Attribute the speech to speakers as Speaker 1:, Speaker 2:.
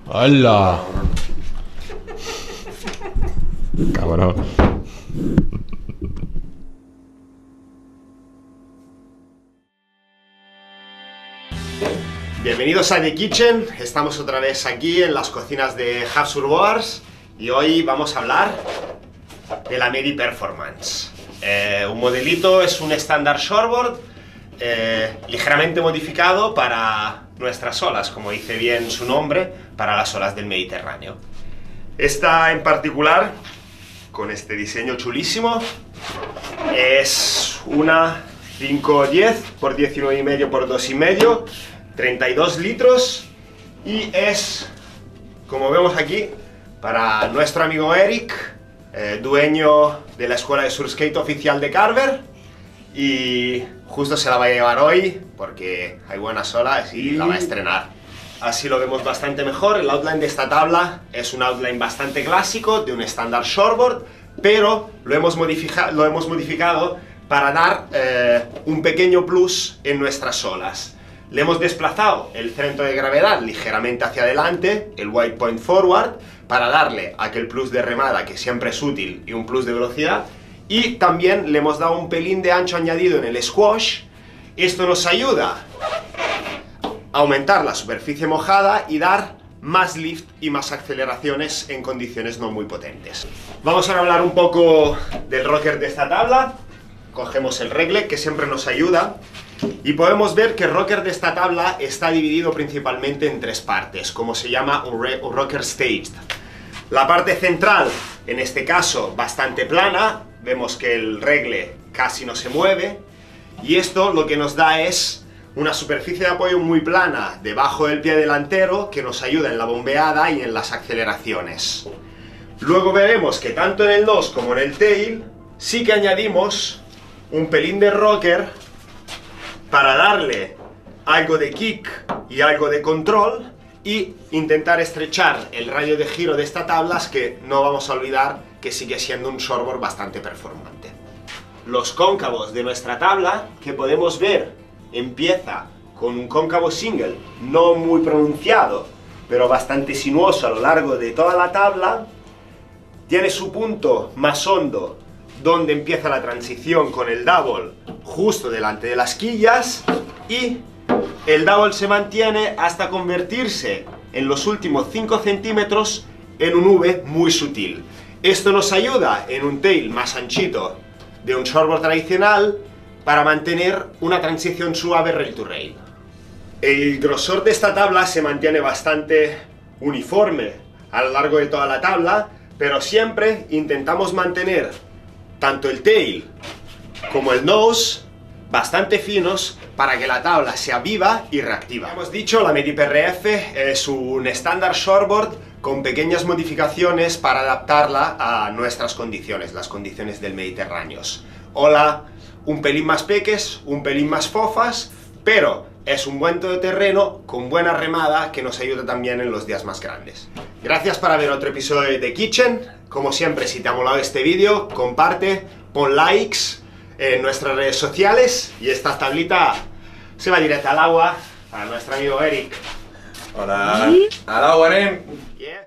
Speaker 1: ¡Hala! Cabrón.
Speaker 2: Bienvenidos a The Kitchen, estamos otra vez aquí en las cocinas de Habsburg y hoy vamos a hablar de la Medi Performance. Un modelito es un estándar shortboard ligeramente modificado para nuestras olas, como dice bien su nombre, para las olas del Mediterráneo. Esta en particular, con este diseño chulísimo, es una 510 por 19,5 por 2,5, 32 litros, y es, como vemos aquí, para nuestro amigo Eric, dueño de la escuela de surfskate oficial de Carver, y justo se la va a llevar hoy porque hay buenas olas y la va a estrenar. Así lo vemos bastante mejor. El outline de esta tabla es un outline bastante clásico de un estándar shortboard, pero lo hemos modificado para dar un pequeño plus en nuestras olas. Le hemos desplazado el centro de gravedad ligeramente hacia adelante, el wide point forward, para darle aquel plus de remada que siempre es útil y un plus de velocidad, y también le hemos dado un pelín de ancho añadido en el squash. Esto nos ayuda a aumentar la superficie mojada y dar más lift y más aceleraciones en condiciones no muy potentes. Vamos ahora a hablar un poco del rocker de esta tabla. Cogemos el regle, que siempre nos ayuda, y podemos ver que el rocker de esta tabla está dividido principalmente en tres partes, como se llama un rocker staged. La parte central, en este caso bastante plana, vemos que el regle casi no se mueve, y esto lo que nos da es una superficie de apoyo muy plana debajo del pie delantero que nos ayuda en la bombeada y en las aceleraciones. Luego veremos que tanto en el nose como en el tail sí que añadimos un pelín de rocker para darle algo de kick y algo de control y intentar estrechar el radio de giro de esta tabla, que no vamos a olvidar que sigue siendo un shortboard bastante performante. Los cóncavos de nuestra tabla, que podemos ver, empieza con un cóncavo single no muy pronunciado, pero bastante sinuoso a lo largo de toda la tabla. Tiene su punto más hondo donde empieza la transición con el double justo delante de las quillas, y el double se mantiene hasta convertirse en los últimos 5 centímetros en un V muy sutil. Esto nos ayuda en un tail más anchito de un shortboard tradicional para mantener una transición suave rail to rail. El grosor de esta tabla se mantiene bastante uniforme a lo largo de toda la tabla, pero siempre intentamos mantener tanto el tail como el nose bastante finos para que la tabla sea viva y reactiva. Como hemos dicho, la Medi PRF es un estándar shortboard con pequeñas modificaciones para adaptarla a nuestras condiciones, las condiciones del Mediterráneo. Ola un pelín más peques, un pelín más fofas, pero es un buen todoterreno con buena remada que nos ayuda también en los días más grandes. Gracias por ver otro episodio de The Kitchen. Como siempre, si te ha molado este vídeo, comparte, pon likes en nuestras redes sociales, y esta tablita se va directa al agua para nuestro amigo Eric.
Speaker 1: Hola. Al agua, nen.
Speaker 2: Yeah.